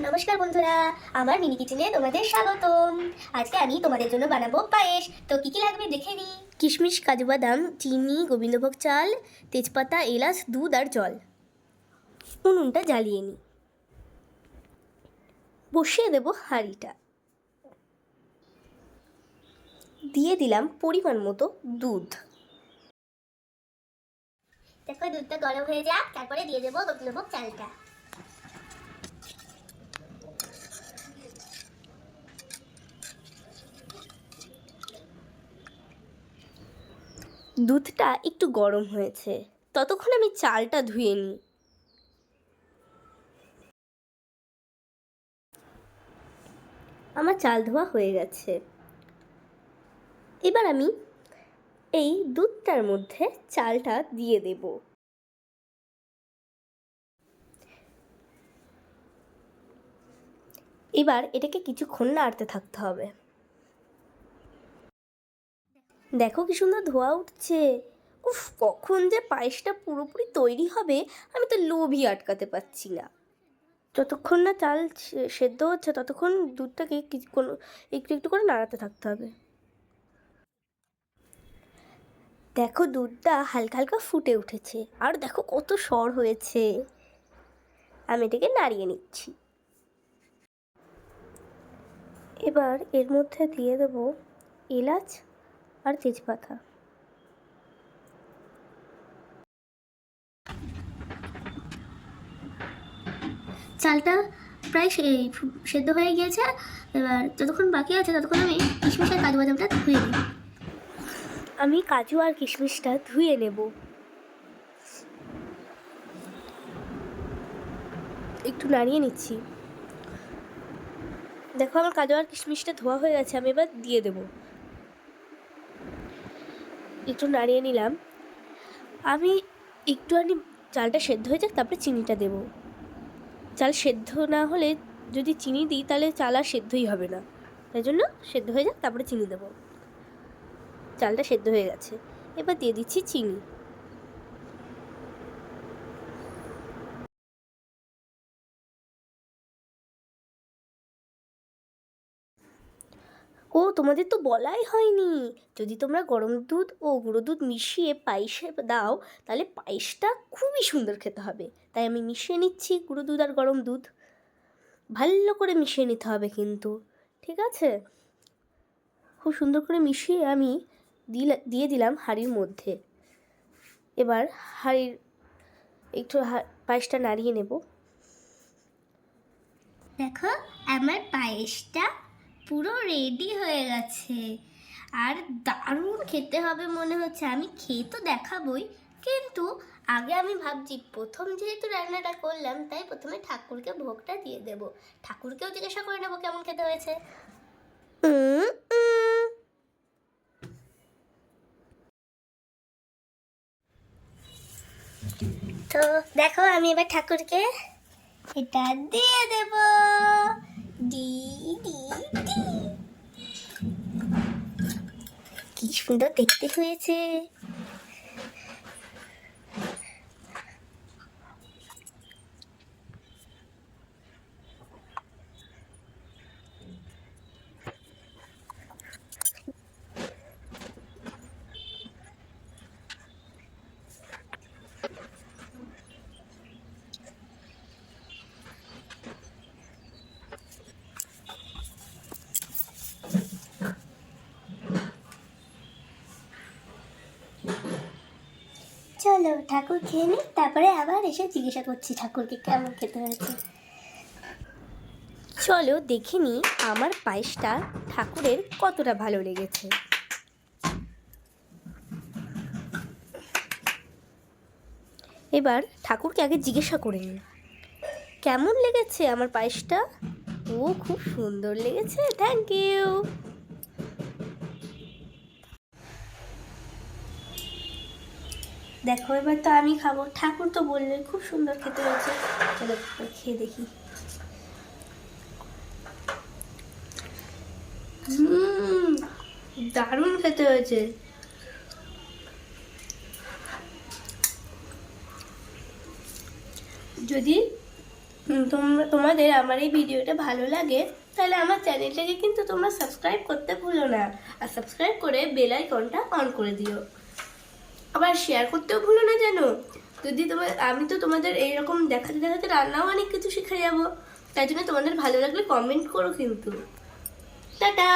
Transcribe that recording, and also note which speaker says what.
Speaker 1: নমস্কার বন্ধুরা, আমার মিনি কিচেনে তোমাদের স্বাগতম। আজকে আমি তোমাদের জন্য বানাবো পায়েস। তো কি কি লাগবে দেখে নিই। কিশমিশ, কাজু বাদাম, চিনি, গোবিন্দভোগ চাল, তেজপাতা, এলাচ, দুধ আর জল। উনুনটা জ্বালিয়ে নিই। বসিয়ে দেবো হাঁড়িটা। দিয়ে দিলাম পরিমাণ মতো দুধ। দেখো দুধটা গরম হয়ে যাক, তারপরে দিয়ে দেবো গোবিন্দভোগ চালটা। দুধটা একটু গরম হয়েছে, ততক্ষণ আমি চালটা ধুয়ে নিই। আমার চাল ধোয়া হয়ে গেছে। এবার আমি এই দুধটার মধ্যে চালটা দিয়ে দেব। এবার এটাকে কিছুক্ষণ নাড়তে থাকতে হবে। দেখো কি সুন্দর ধোয়া উঠছে। উফ, কখন যে পায়েসটা পুরোপুরি তৈরি হবে আমি তো লোভই আটকাতে পারছি না। যতক্ষণ না চাল সেদ্ধ হচ্ছে ততক্ষণ দুধটাকে একটু একটু করে নাড়াতে থাকতে হবে। দেখো দুধটা হালকা হালকা ফুটে উঠেছে, আর দেখো কত সর হয়েছে। আমি এটাকে নাড়িয়ে নিচ্ছি। এবার এর মধ্যে দিয়ে দেব এলাচ আর তেজপাতা। চালটা প্রায় সেদ্ধ হয়ে গিয়েছে। এবার যতক্ষণ বাকি আছে ততক্ষণ আমি কিশমিশ আর কাজু বাদামটা ধুয়ে নিই। আমি কাজু আর কিশমিশটা ধুয়ে নেব। একটু নাড়িয়ে নিচ্ছি। দেখো আমার কাজু আর কিশমিশটা ধোয়া হয়ে গেছে, আমি এবার দিয়ে দেব। একটু নাড়িয়ে নিলাম। আমি একটুখানি চালটা সেদ্ধ হয়ে যাক, তারপরে চিনিটা দেব। চাল সেদ্ধ না হলে যদি চিনি দিই তাহলে চাল আর সেদ্ধই হবে না, তাই জন্য সেদ্ধ হয়ে যাক তারপরে চিনি দেব। চালটা সেদ্ধ হয়ে গেছে, এবার দিয়ে দিচ্ছি চিনি। ও, তোমাদের তো বলাই হয়নি, যদি তোমরা গরম দুধ ও গুঁড়ো দুধ মিশিয়ে পায়েসে দাও তাহলে পায়েসটা খুবই সুন্দর খেতে হবে। তাই আমি মিশিয়ে নিচ্ছি গুঁড়ো দুধ আর গরম দুধ। ভালো করে মিশিয়ে নিতে হবে কিন্তু, ঠিক আছে? খুব সুন্দর করে মিশিয়ে আমি দিয়ে দিলাম হাঁড়ির মধ্যে। এবার হাঁড়ির একটু পায়েসটা নাড়িয়ে নেব। দেখো আমার পায়েসটা পুরো রেডি হয়ে গেছে, আর দারুণ খেতে হবে মনে হচ্ছে। আমি খেয়ে তো দেখাবই, কিন্তু আগে আমি ভাবছি প্রথম যেহেতু রান্নাটা করলাম তাই প্রথমে ঠাকুরকে ভোগটা দিয়ে দেব। ঠাকুরকেও জিজ্ঞাসা করে নেবো কেমন খেতে হয়েছে। তো দেখো আমি এবার ঠাকুরকে এটা দিয়ে দেব। ডি ডি ডি, কি সুন্দর দেখতে হয়েছে। চলো ঠাকুর খেয়ে নিই, তারপরে আবার এসে জিজ্ঞাসা করছি ঠাকুরকে কেমন খেতে হয়েছে। চলো দেখে নিই আমার পায়েসটা ঠাকুরের কতটা ভালো লেগেছে। এবার ঠাকুরকে আগে জিজ্ঞাসা করে নিই কেমন লেগেছে আমার পায়েসটা। ও, খুব সুন্দর লেগেছে, থ্যাংক ইউ। দেখো এবার তো আমি খাবো, ঠাকুর তো বললে খুব সুন্দর খেতে হয়েছে। চলো খেয়ে দেখি। দারুণ খেতে হয়েছে। যদি তোমাদের আমার এই ভিডিওটা ভালো লাগে তাহলে আমার চ্যানেলটাকে কিন্তু তোমরা সাবস্ক্রাইব করতে ভুলো না, আর সাবস্ক্রাইব করে বেল আইকনটা অন করে দিও। আবার শেয়ার করতেও ভুলো না যেন। যদি আমি তো তোমাদের এইরকম দেখাতে দেখাতে রান্নাও অনেক কিছু শিখে যাবো, তাই জন্য তোমাদের ভালো লাগলে কমেন্ট করো কিন্তু। টাটা।